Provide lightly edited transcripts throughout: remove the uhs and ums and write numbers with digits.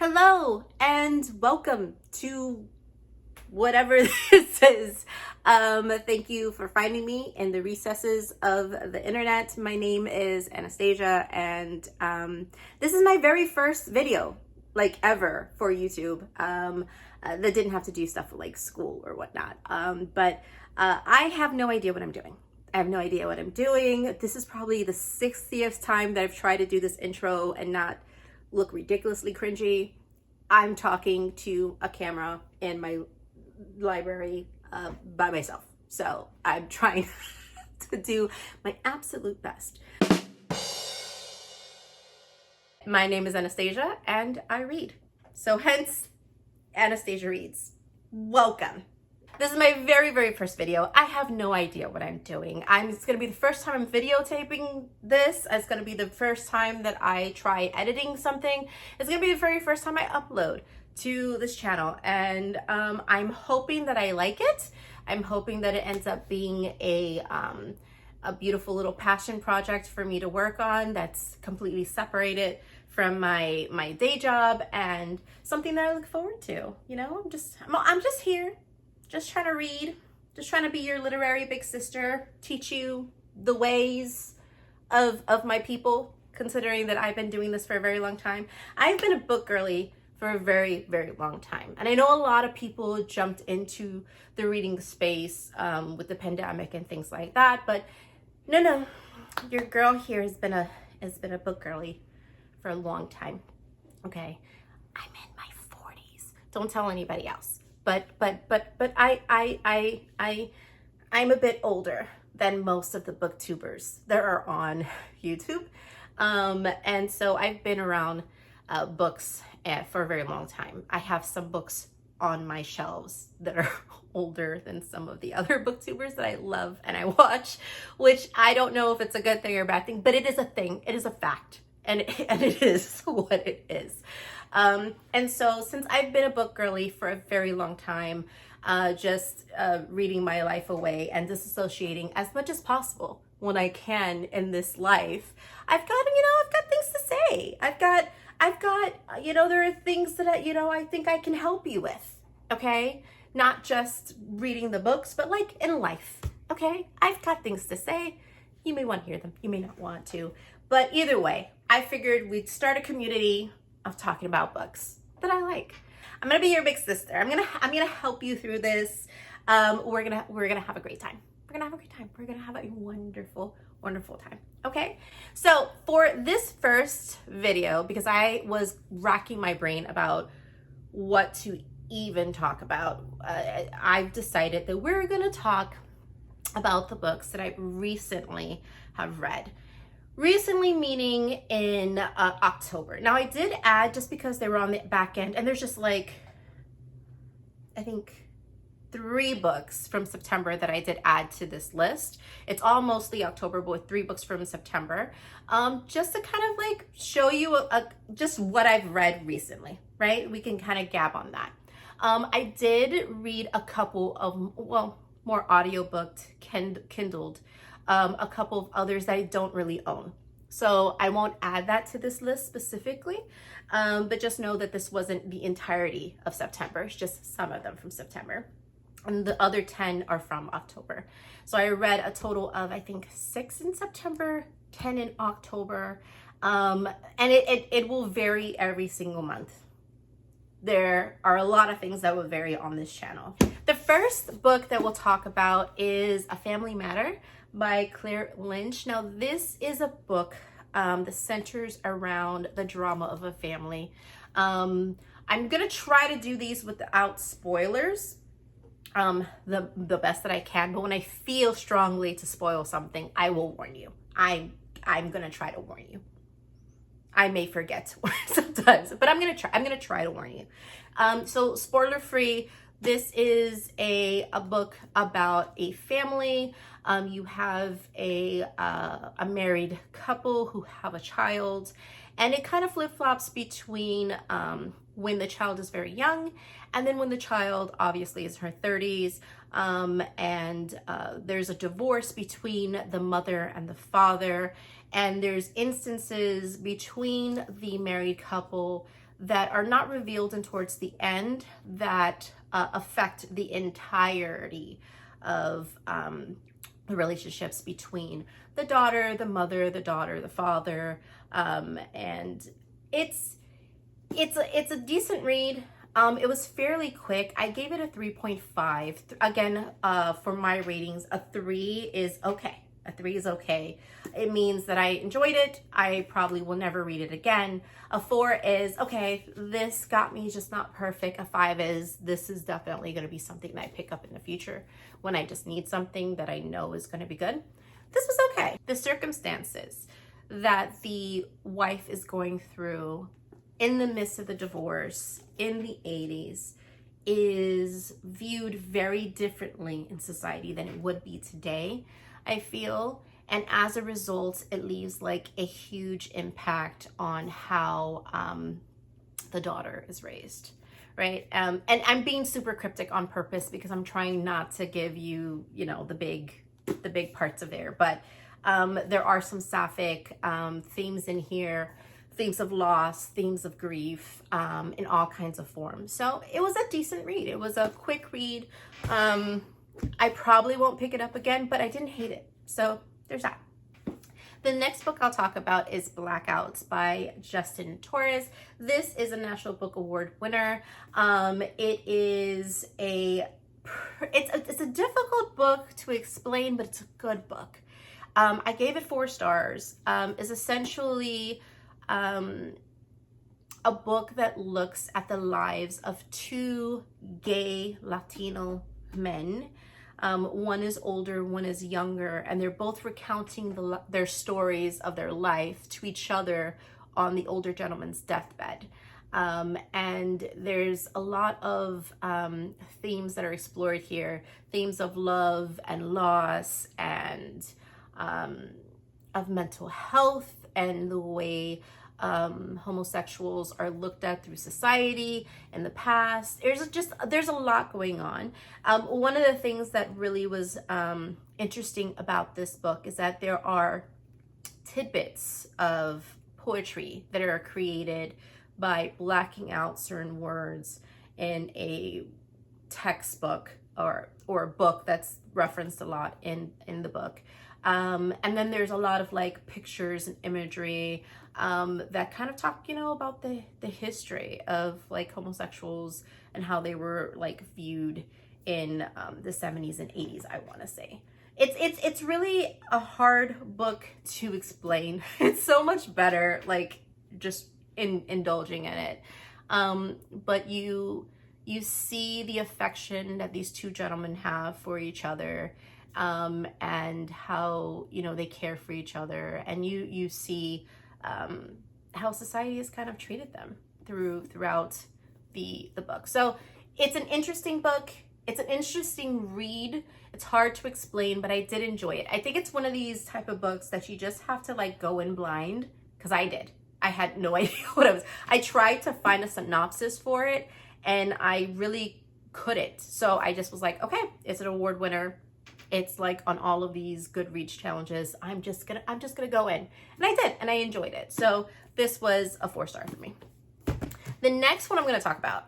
Hello and welcome to whatever this is. Thank you for finding me in the recesses of the internet. My name is Anastasia, and this is my very first video, like ever, for YouTube. That didn't have to do stuff like school or whatnot. But I have no idea what I'm doing. I have no idea what I'm doing. This is probably the 60th time that I've tried to do this intro and not look ridiculously cringy. I'm talking to a camera in my library by myself. So I'm trying to do my absolute best. My name is Anastasia and I read. So hence, Anastasia Reads. Welcome. This is my very first video. I have no idea what I'm doing. It's gonna be the first time I'm videotaping this. It's gonna be the first time that I try editing something. It's gonna be the very first time I upload to this channel. And I'm hoping that I like it. I'm hoping that it ends up being a beautiful little passion project for me to work on that's completely separated from my day job and something that I look forward to. You know, I'm just here. Just trying to read, just trying to be your literary big sister, teach you the ways of my people, considering that I've been doing this for a very long time. I've been a book girly for a very long time. And I know a lot of people jumped into the reading space with the pandemic and things like that, but no, your girl here has been a book girly for a long time. Okay, I'm in my 40s. Don't tell anybody else. But I'm a bit older than most of the booktubers that are on YouTube. And so I've been around books for a very long time. I have some books on my shelves that are older than some of the other booktubers that I love and I watch, which I don't know if it's a good thing or a bad thing, but it is a thing. It is a fact. And it is what it is. And so since I've been a book girly for a very long time, just reading my life away and disassociating as much as possible when I can in this life, I've got things to say. I've got, there are things that I think I can help you with, okay? Not just reading the books, but like in life, okay? I've got things to say. You may want to hear them, you may not want to, but either way, I figured we'd start a community of talking about books that I like. I'm gonna be your big sister. I'm gonna help you through this. We're gonna have a great time. We're gonna have a wonderful time. Okay. So for this first video, because I was racking my brain about what to even talk about, I've decided that we're gonna talk about the books that I recently have read. Recently meaning in October. Now I did add, just because they were on the back end, and there's just like, I think 3 books from September that I did add to this list. It's all mostly October, but with 3 books from September. Just to kind of like show you just what I've read recently, right? We can kind of gab on that. I did read a couple of, well, more audiobooked, Kindled, a couple of others that I don't really own. So I won't add that to this list specifically, but just know that this wasn't the entirety of September. It's just some of them from September. And the other 10 are from October. So I read a total of, I think, 6 in September, 10 in October. And it will vary every single month. There are a lot of things that will vary on this channel. The first book that we'll talk about is A Family Matter by Lynch. Now, this is a book that centers around the drama of a family. I'm gonna try to do these without spoilers, the best that I can, but when I feel strongly to spoil something, I will warn you. I'm gonna try to warn you. I may forget to warn sometimes, but I'm gonna try to warn you. So spoiler free, this is a book about a family. You have a married couple who have a child, and it kind of flip-flops between when the child is very young and then when the child obviously is in her 30s, and there's a divorce between the mother and the father, and there's instances between the married couple that are not revealed and towards the end that affect the entirety of the relationships between the daughter, the mother, the daughter, the father, and it's a decent read. It was fairly quick. I gave it a 3.5. Again, for my ratings, a 3 is okay. A 3 is okay. It means that I enjoyed it. I probably will never read it again. A 4 is, okay, this got me, just not perfect. A 5 is, this is definitely going to be something that I pick up in the future when I just need something that I know is going to be good. This was okay. The circumstances that the wife is going through in the midst of the divorce in the 80s is viewed very differently in society than it would be today, I feel. And as a result, it leaves like a huge impact on how the daughter is raised, right? And I'm being super cryptic on purpose because I'm trying not to give you, you know, the big parts of there. But there are some sapphic themes in here, themes of loss, themes of grief, in all kinds of forms. So it was a decent read. It was a quick read. I probably won't pick it up again, but I didn't hate it. So there's that. The next book I'll talk about is Blackouts by Justin Torres. This is a National Book Award winner. It's a difficult book to explain, but it's a good book. I gave it 4 stars. It's essentially a book that looks at the lives of 2 gay Latino men. One is older, one is younger, and they're both recounting their stories of their life to each other on the older gentleman's deathbed. And there's a lot of themes that are explored here, themes of love and loss and of mental health and the way homosexuals are looked at through society in the past. There's a lot going on. One of the things that really was interesting about this book is that there are tidbits of poetry that are created by blacking out certain words in a textbook or a book that's referenced a lot in the book. And then there's a lot of like pictures and imagery that kind of talk, you know, about the history of like homosexuals and how they were like viewed in the 70s and 80s, I want to say. It's really a hard book to explain. It's so much better like just indulging in it. But you see the affection that these 2 gentlemen have for each other, and how, you know, they care for each other, and you see how society has kind of treated them throughout the book. So it's an interesting book. It's an interesting read. It's hard to explain, but I did enjoy it. I think it's one of these type of books that you just have to like go in blind, because I did. I had no idea what it was. I tried to find a synopsis for it and I really couldn't. So I just was like, okay, it's an award winner. It's like on all of these Goodreads challenges. I'm just gonna go in. And I did, and I enjoyed it. So this was a 4-star for me. The next one I'm gonna talk about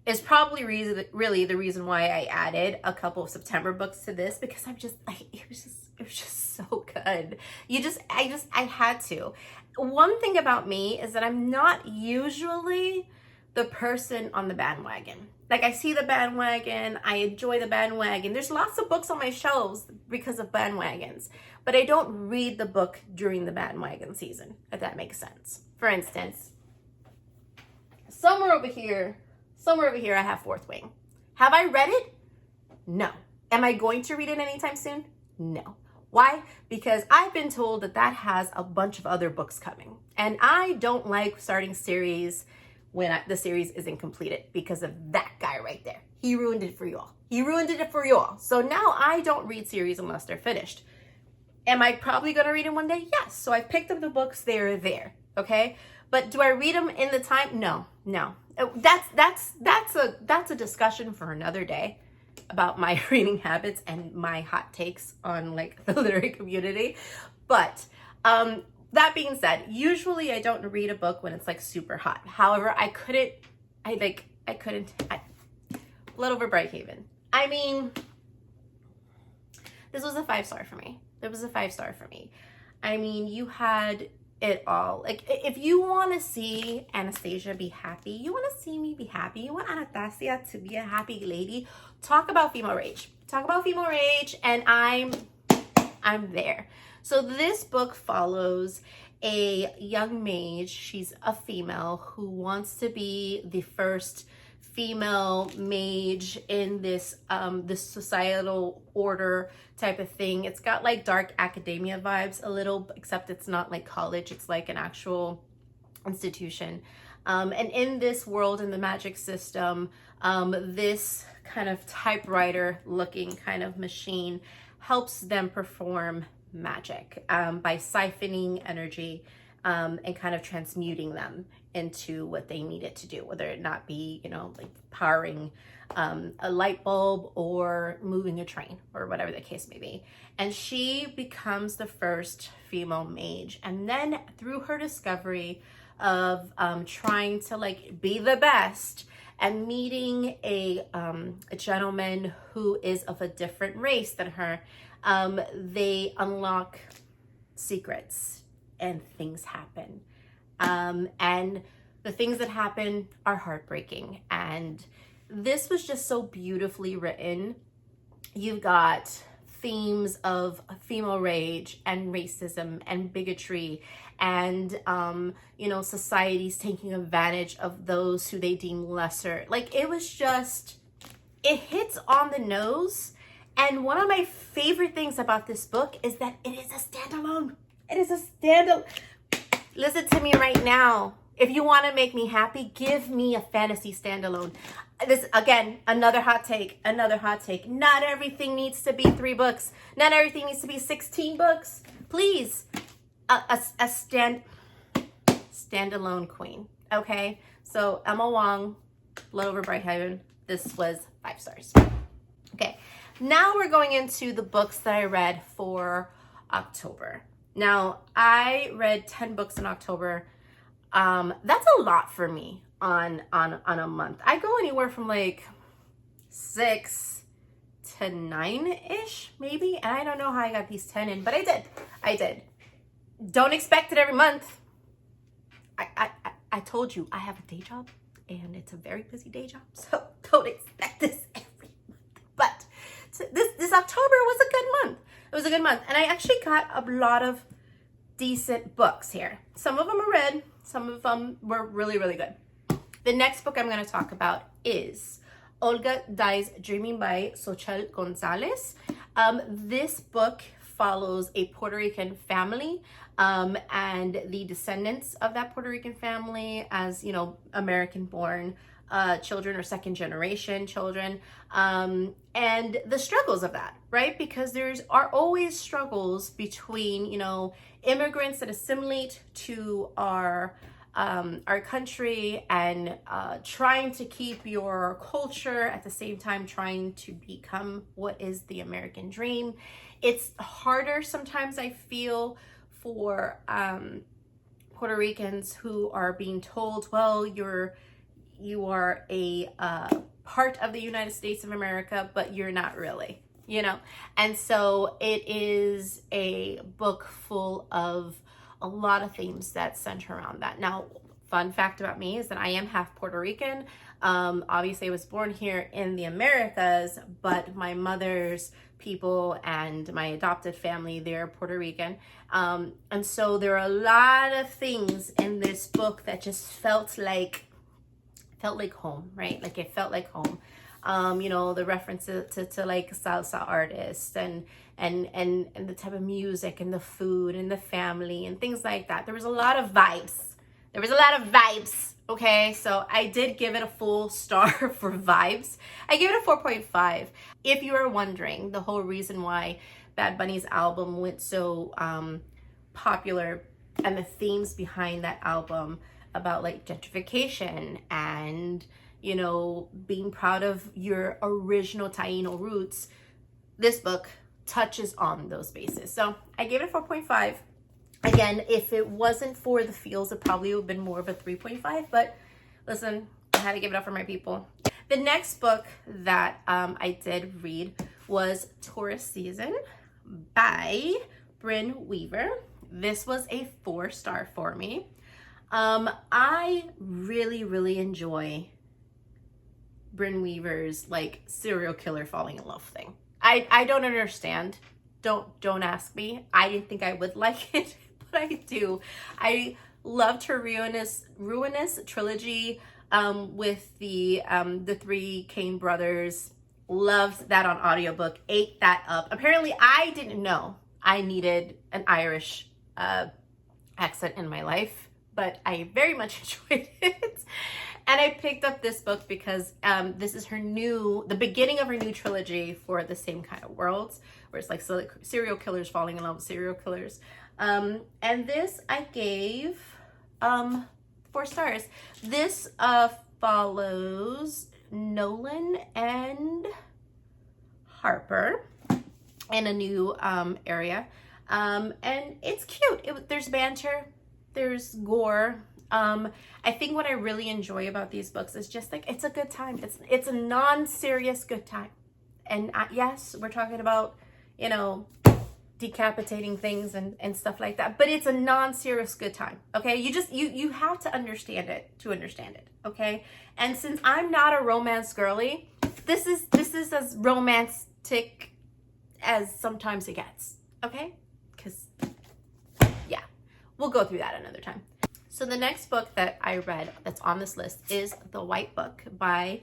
is probably really the reason why I added a couple of September books to this, because it was just so good. I had to. One thing about me is that I'm not usually the person on the bandwagon. Like, I see the bandwagon, I enjoy the bandwagon. There's lots of books on my shelves because of bandwagons, but I don't read the book during the bandwagon season, if that makes sense. For instance, somewhere over here, I have Fourth Wing. Have I read it? No. Am I going to read it anytime soon? No. Why? Because I've been told that has a bunch of other books coming, and I don't like starting series when the series isn't completed because of that guy right there. He ruined it for you all. So now I don't read series unless they're finished. Am I probably going to read them one day? Yes. So I picked up the books, they're there. Okay. But do I read them in the time? No. That's a discussion for another day about my reading habits and my hot takes on like the literary community. But that being said, usually I don't read a book when it's like super hot. However, Blood Over Brighthaven. I mean, this was a 5-star for me. It was a 5-star for me. I mean, you had it all. Like, if you want to see Anastasia be happy, you want to see me be happy, you want Anastasia to be a happy lady, talk about female rage. Talk about female rage, and I'm there. So this book follows a young mage. She's a female who wants to be the first female mage in this this societal order type of thing. It's got like dark academia vibes a little, except it's not like college, it's like an actual institution. And in this world, in the magic system, this kind of typewriter looking kind of machine helps them perform magic by siphoning energy and kind of transmuting them into what they need it to do, whether it not be, you know, like powering a light bulb or moving a train or whatever the case may be. And she becomes the first female mage. And then through her discovery of trying to like be the best and meeting a gentleman who is of a different race than her, they unlock secrets and things happen. And the things that happen are heartbreaking. And this was just so beautifully written. You've got themes of female rage and racism and bigotry and, you know, societies taking advantage of those who they deem lesser. Like, it was just, it hits on the nose. And one of my favorite things about this book is that it is a standalone. It is a standalone. Listen to me right now. If you want to make me happy, give me a fantasy standalone. This, again, another hot take. Not everything needs to be 3 books. Not everything needs to be 16 books. Please, a standalone queen. Okay? So, Emma Wang, Blood Over Brighthaven. This was 5 stars. Okay. Now we're going into the books that I read for October. Now, I read 10 books in October. That's a lot for me on a month. I go anywhere from like 6 to 9-ish, maybe. And I don't know how I got these 10 in, but I did. Don't expect it every month. I told you I have a day job, and it's a very busy day job, so don't expect this every month. But this October was a good month. It was a good month. And I actually got a lot of decent books here. Some of them are read. Some of them were really, really good. The next book I'm going to talk about is Olga Dies Dreaming by Xóchitl Gonzalez. This book follows a Puerto Rican family and the descendants of that Puerto Rican family as, you know, American-born children or second-generation children, and the struggles of that, right? Because are always struggles between, you know, immigrants that assimilate to our country and trying to keep your culture at the same time trying to become what is the American dream. It's harder sometimes, I feel, for Puerto Ricans who are being told, well, you are a part of the United States of America, but you're not really, you know? And so it is a book full of a lot of themes that center around that. Now, fun fact about me is that I am half Puerto Rican. Obviously, I was born here in the Americas, but my mother's people and my adopted family, they're Puerto Rican. And so there are a lot of things in this book that just felt like home, right? Like it felt like home. You know, the references to like salsa artists and the type of music and the food and the family and things like that. There was a lot of vibes. Okay, so I did give it a full star for vibes. I gave it a 4.5. If you are wondering, the whole reason why Bad Bunny's album went so popular and the themes behind that album about like gentrification and, you know, being proud of your original Taino roots, this book touches on those bases. So I gave it a 4.5. Again, if it wasn't for the feels, it probably would have been more of a 3.5, but listen, I had to give it up for my people. The next book that I did read was Torres Season by Brynne Weaver. This was a 4-star for me. I really enjoy Brynne Weaver's like serial killer falling in love thing. I don't understand. Don't ask me. I didn't think I would like it, but I do. I loved her ruinous trilogy with the 3 Kane brothers. Loved that on audiobook. Ate that up. Apparently, I didn't know I needed an Irish accent in my life, but I very much enjoyed it. And I picked up this book because this is the beginning of her new trilogy for the same kind of worlds, where it's like serial killers falling in love with serial killers. And this I gave 4 stars. This follows Nolan and Harper in a new area. And it's cute. There's banter, there's gore. I think what I really enjoy about these books is just like, it's a good time. It's a non-serious good time. And yes, we're talking about, you know, decapitating things and stuff like that, but it's a non-serious good time. Okay. You have to understand it to understand it. Okay. And since I'm not a romance girly, this is as romantic as sometimes it gets. Okay. Because yeah, we'll go through that another time. So the next book that I read that's on this list is The White Book by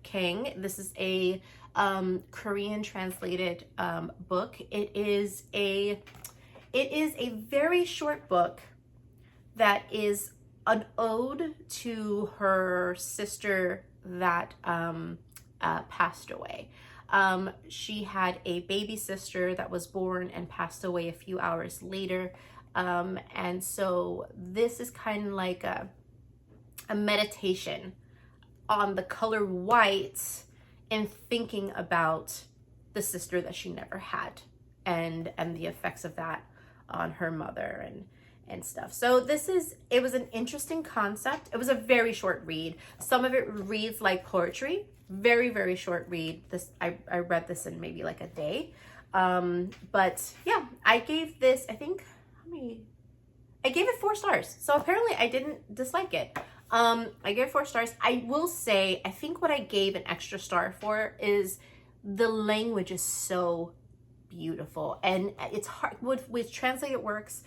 Kang. This is a Korean translated book. It is a very short book that is an ode to her sister that passed away. She had a baby sister that was born and passed away a few hours later. And so this is kind of like a meditation on the color white and thinking about the sister that she never had and the effects of that on her mother and stuff. So it was an interesting concept. It was a very short read. Some of it reads like poetry. Very short read. I read this in maybe like a day. But yeah, I gave this, I gave it 4 stars. So apparently I didn't dislike it. I gave it 4 stars. I will say, I think what I gave an extra star for is the language is so beautiful. And it's hard, with translated works,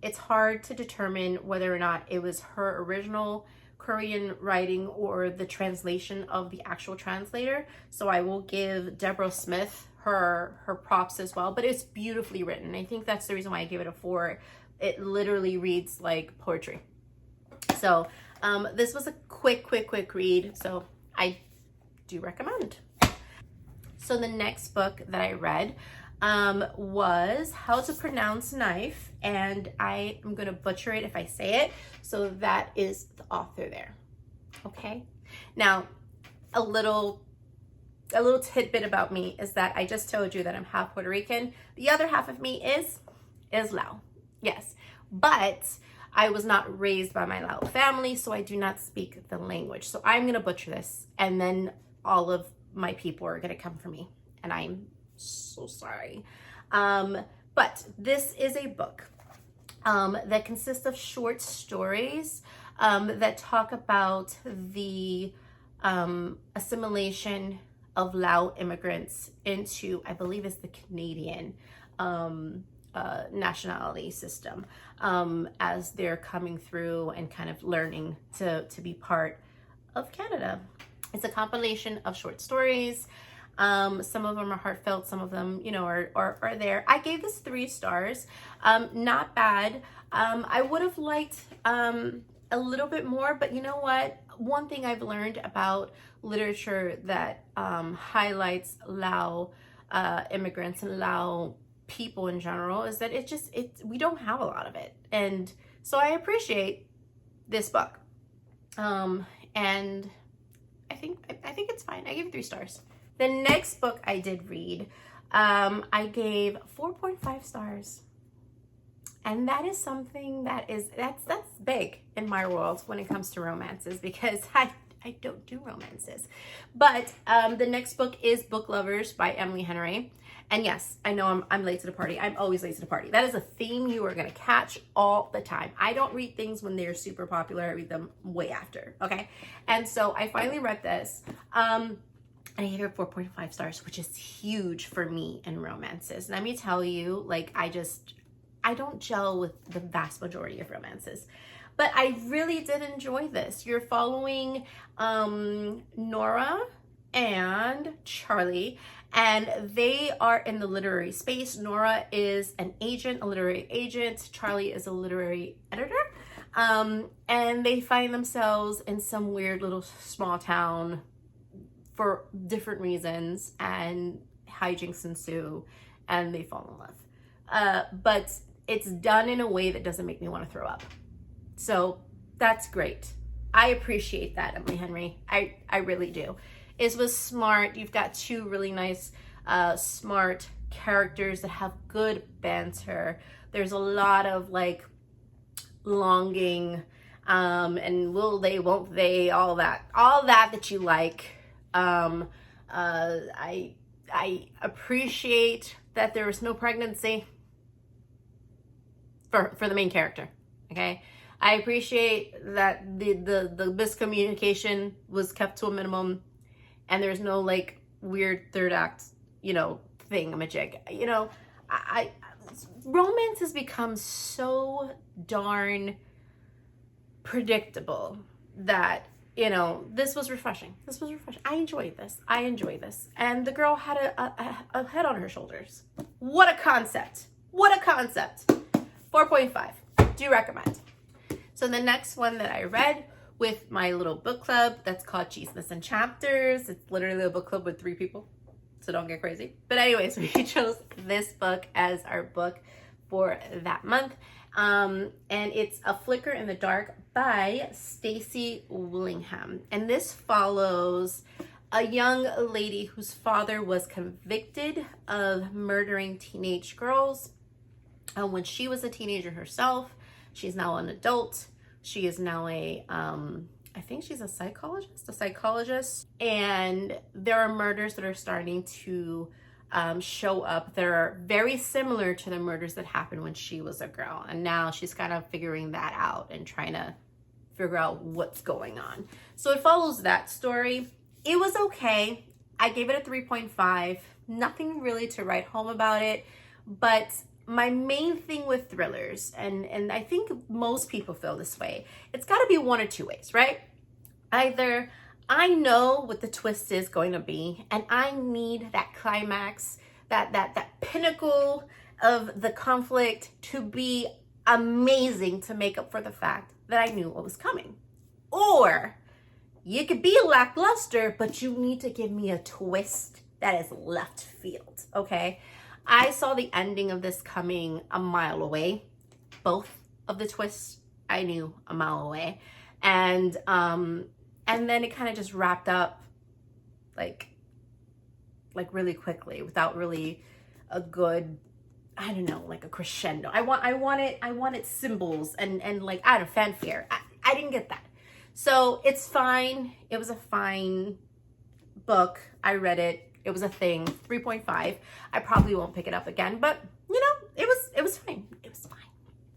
it's hard to determine whether or not it was her original Korean writing or the translation of the actual translator. So I will give Deborah Smith her props as well, but it's beautifully written. I think that's the reason why I gave it a 4. It literally reads like poetry. So this was a quick read, so I do recommend. So the next book that I read was How to Pronounce Knife, and I am gonna butcher it if I say it, so that is the author there. Okay, now a little tidbit about me is that I just told you that I'm half Puerto Rican. The other half of me is Lao. Yes, but I was not raised by my Lao family, so I do not speak the language. So I'm gonna butcher this, and then all of my people are gonna come for me, and I'm so sorry. But this is a book that consists of short stories that talk about the assimilation of Lao immigrants into, I believe it's the Canadian nationality system, as they're coming through and kind of learning to be part of Canada. It's a compilation of short stories. Some of them are heartfelt, some of them, you know, are there. I gave this 3 stars. Not bad. I would have liked a little bit more, but you know what? One thing I've learned about literature that highlights Lao immigrants and Lao people in general is that we don't have a lot of it. And so I appreciate this book. And I think it's fine. I gave it 3 stars. The next book I did read, I gave 4.5 stars. And that is something that's big in my world when it comes to romances, because I don't do romances. But the next book is Book Lovers by Emily Henry. And yes, I know I'm late to the party. I'm always late to the party. That is a theme you are going to catch all the time. I don't read things when they're super popular. I read them way after, okay? And so I finally read this. And I gave it 4.5 stars, which is huge for me in romances. Let me tell you, like, I don't gel with the vast majority of romances. But I really did enjoy this. You're following Nora and Charlie, and they are in the literary space. Nora is an agent, a literary agent. Charlie is a literary editor. And they find themselves in some weird little small town for different reasons, and hijinks ensue, and they fall in love. But it's done in a way that doesn't make me want to throw up. So that's great. I appreciate that, Emily Henry. I really do. It was smart. You've got two really nice, smart characters that have good banter. There's a lot of like longing, and will they, won't they, all that you like. I appreciate that there was no pregnancy for the main character. Okay. I appreciate that the miscommunication was kept to a minimum, and there's no like weird third act, thingamajig. Romance has become so darn predictable that, this was refreshing. I enjoyed this. And the girl had a head on her shoulders. What a concept. 4.5. Do recommend. So the next one that I read with my little book club, that's called Jesus and Chapters. It's literally a book club with 3 people, so don't get crazy. But anyways, we chose this book as our book for that month. And it's A Flicker in the Dark by Stacy Willingham. And this follows a young lady whose father was convicted of murdering teenage girls when she was a teenager herself. She's now an adult. She is now I think she's a psychologist. And there are murders that are starting to show up that are very similar to the murders that happened when she was a girl. And now she's kind of figuring that out and trying to figure out what's going on. So it follows that story. It was okay. I gave it a 3.5. Nothing really to write home about it, but my main thing with thrillers, and I think most people feel this way, it's got to be one or two ways, right? Either I know what the twist is going to be, and I need that climax, that pinnacle of the conflict to be amazing to make up for the fact that I knew what was coming. Or you could be lackluster, but you need to give me a twist that is left field, okay? I saw the ending of this coming a mile away. Both of the twists I knew a mile away. And then it kind of just wrapped up like really quickly without really a good, I don't know, like a crescendo. I wanted symbols and like, I don't know, fanfare. I didn't get that. So it's fine. It was a fine book. I read it. It was a thing. 3.5. I probably won't pick it up again, but it was fine. It was fine.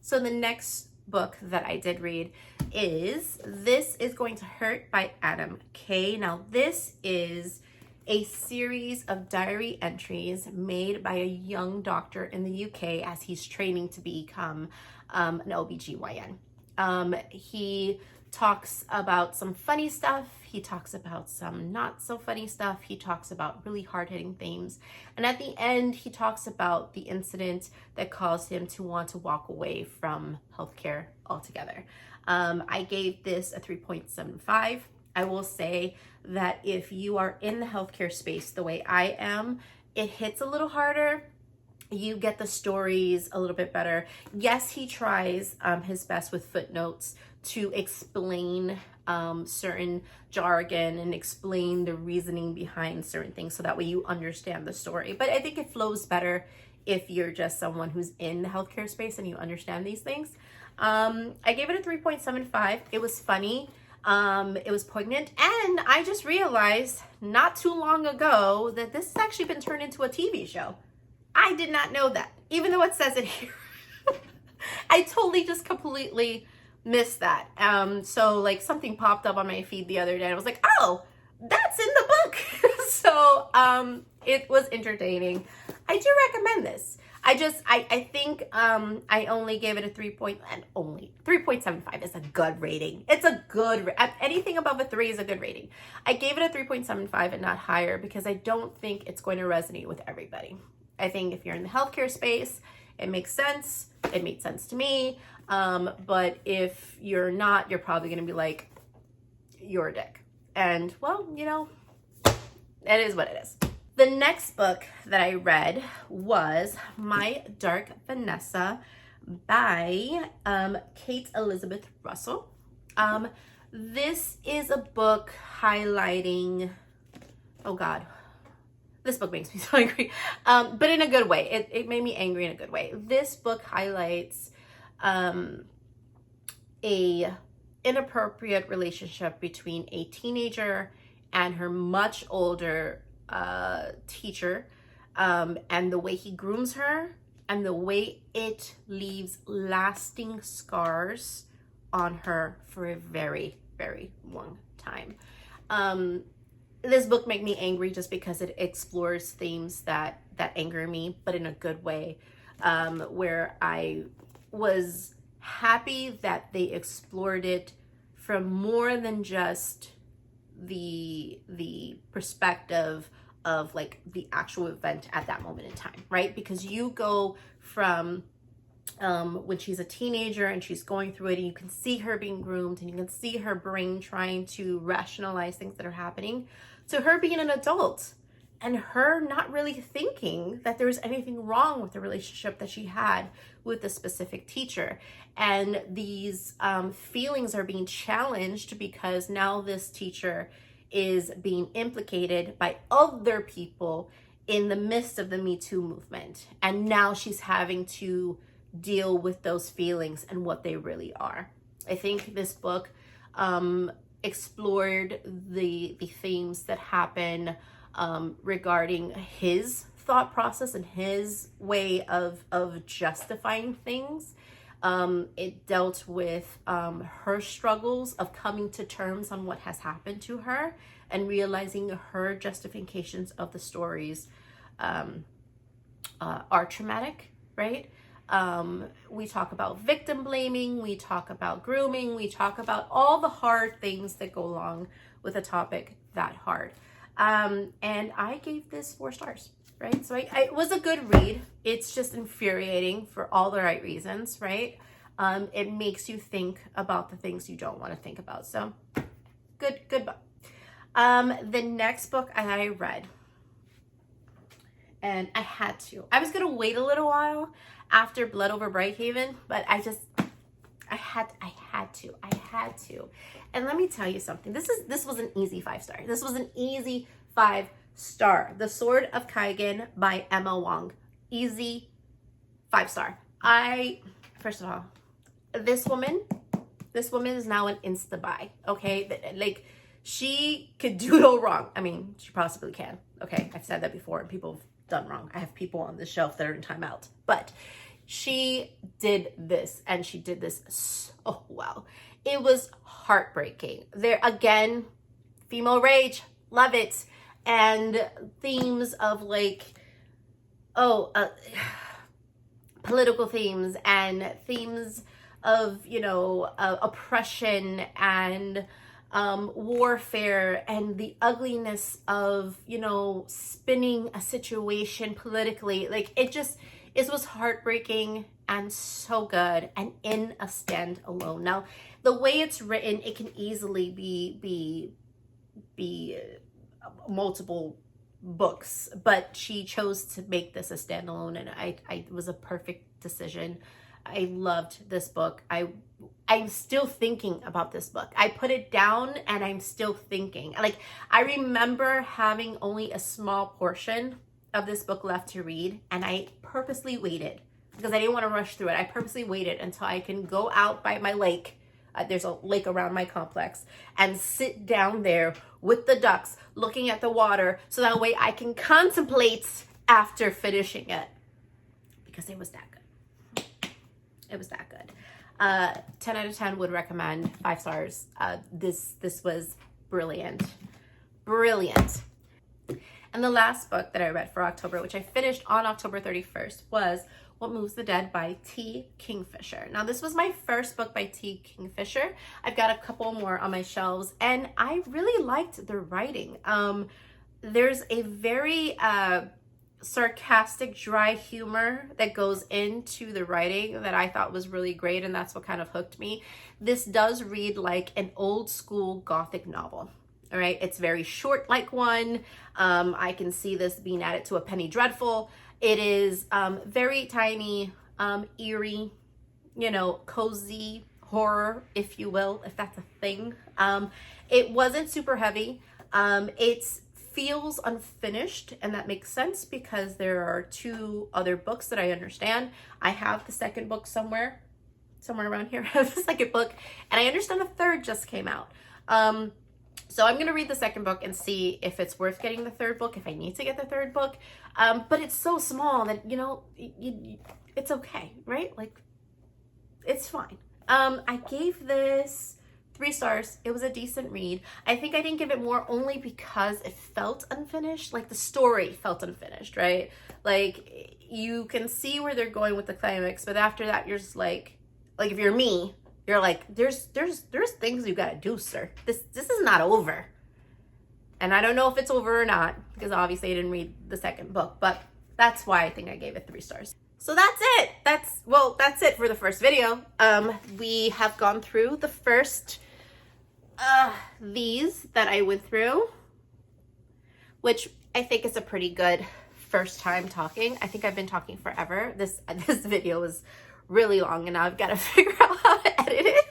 So the next book that I did read is This Is Going to Hurt by Adam Kay. Now this is a series of diary entries made by a young doctor in the UK as he's training to become an OBGYN. He talks about some funny stuff. He talks about some not so funny stuff. He talks about really hard-hitting themes. And at the end, he talks about the incident that caused him to want to walk away from healthcare altogether. I gave this a 3.75. I will say that if you are in the healthcare space the way I am, it hits a little harder. You get the stories a little bit better. Yes, he tries his best with footnotes to explain certain jargon and explain the reasoning behind certain things so that way you understand the story. But I think it flows better if you're just someone who's in the healthcare space and you understand these things. I gave it a 3.75. It was funny. It was poignant. And I just realized not too long ago that this has actually been turned into a TV show. I did not know that, even though it says it here. I totally just completely missed that. So like something popped up on my feed the other day and I was like, oh, that's in the book. So it was entertaining. I do recommend this. I think I only gave it a 3.75 is a good rating. It's a good, anything above a 3 is a good rating. I gave it a 3.75 and not higher because I don't think it's going to resonate with everybody. I think if you're in the healthcare space, it makes sense. It made sense to me. But if you're not, you're probably going to be like, you're a dick. And well, you know, it is what it is. The next book that I read was My Dark Vanessa by Kate Elizabeth Russell. This is a book highlighting, oh God, this book makes me so angry, but in a good way. It made me angry in a good way. This book highlights a inappropriate relationship between a teenager and her much older teacher, and the way he grooms her and the way it leaves lasting scars on her for a very, very long time. This book made me angry just because it explores themes that anger me, but in a good way, where I was happy that they explored it from more than just the perspective of like the actual event at that moment in time, right? Because you go from when she's a teenager and she's going through it and you can see her being groomed and you can see her brain trying to rationalize things that are happening, to her being an adult and her not really thinking that there was anything wrong with the relationship that she had with a specific teacher. And these feelings are being challenged because now this teacher is being implicated by other people in the midst of the Me Too movement. And now she's having to deal with those feelings and what they really are. I think this book explored the themes that happen regarding his thought process and his way of justifying things. It dealt with her struggles of coming to terms on what has happened to her and realizing her justifications of the stories are traumatic, right? We talk about victim blaming, we talk about grooming, we talk about all the hard things that go along with a topic that hard. And I gave this 4 stars, right? So it was a good read. It's just infuriating for all the right reasons, right? It makes you think about the things you don't want to think about. So good book. The next book I read, and I had to. I was going to wait a little while after Blood Over Brighthaven, but I had to. And let me tell you something. This was an easy 5-star. This was an easy 5-star. The Sword of Kaigen by Emma Wang. Easy 5-star. First of all, this woman is now an insta buy. Okay, like she could do no wrong. I mean, she possibly can. Okay, I've said that before, and people have done wrong. I have people on the shelf that are in timeout, but she did this, and she did this so well. It was heartbreaking. There again, female rage, love it, and themes of like, political themes and themes of, you know, oppression and warfare and the ugliness of, you know, spinning a situation politically. Like it was heartbreaking and so good and in a standalone. Now, the way it's written, it can easily be multiple books, but she chose to make this a standalone, and it was a perfect decision. I loved this book. I'm still thinking about this book. I put it down and I'm still thinking. Like, I remember having only a small portion of this book left to read, and I purposely waited because I didn't want to rush through it. I purposely waited until I can go out by my lake. There's a lake around my complex, and sit down there with the ducks looking at the water, so that way I can contemplate after finishing it, because it was that good. It was that good. 10 out of 10 would recommend, 5 stars. This was brilliant. Brilliant. And the last book that I read for October, which I finished on October 31st, was What Moves the Dead by T. Kingfisher. Now, this was my first book by T. Kingfisher. I've got a couple more on my shelves, and I really liked the writing. There's a very sarcastic, dry humor that goes into the writing that I thought was really great, and that's what kind of hooked me. This does read like an old school Gothic novel. All right, it's very short like one. I can see this being added to a Penny Dreadful. It is very tiny, eerie, you know, cozy horror, if you will, if that's a thing. It wasn't super heavy. It feels unfinished, and that makes sense because there are 2 other books that I understand. I have the second book somewhere around here. I have the second book, and I understand the third just came out. So I'm going to read the second book and see if it's worth getting the third book, if I need to get the third book. But it's so small that, you know, it's okay, right? Like, it's fine. I gave this 3 stars. It was a decent read. I think I didn't give it more only because it felt unfinished. Like, the story felt unfinished, right? Like, you can see where they're going with the climax, but after that, you're just like if you're me, you're like, there's things you gotta do, sir. This is not over. And I don't know if it's over or not, because obviously I didn't read the second book, but that's why I think I gave it 3 stars. So that's it. That's it for the first video. We have gone through the first these that I went through, which I think is a pretty good first time talking. I think I've been talking forever. This video is really long, and now I've got to figure out how to edit it,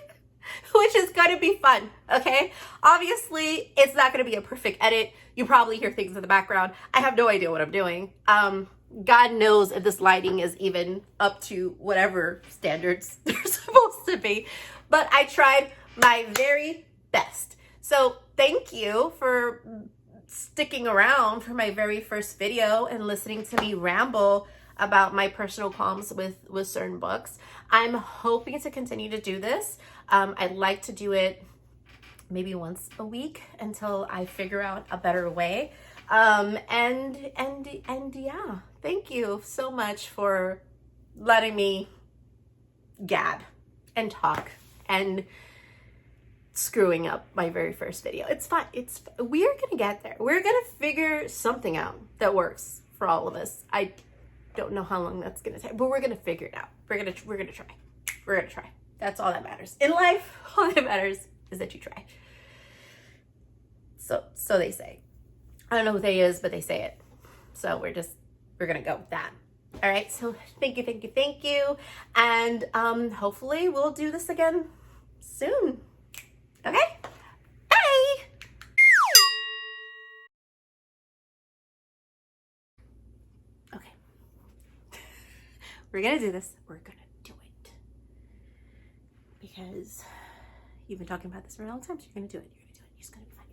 which is going to be fun. Okay, obviously it's not going to be a perfect edit. You probably hear things in the background. I have no idea what I'm doing. God knows if this lighting is even up to whatever standards they're supposed to be, but I tried my very best. So thank you for sticking around for my very first video and listening to me ramble about my personal qualms with certain books. I'm hoping to continue to do this. I'd like to do it maybe once a week until I figure out a better way. And yeah, thank you so much for letting me gab and talk and screwing up my very first video. It's fine. We're gonna get there. We're gonna figure something out that works for all of us. I don't know how long that's gonna take, but we're gonna figure it out. We're gonna try. We're gonna try. That's all that matters in life. All that matters is that you try. So they say. I don't know who they is, but they say it. So we're gonna go with that. All right. So thank you, and hopefully we'll do this again soon. Okay. Bye. Okay. We're gonna do this. We're gonna do it because you've been talking about this for a long time. So you're gonna do it. You're just gonna be fine.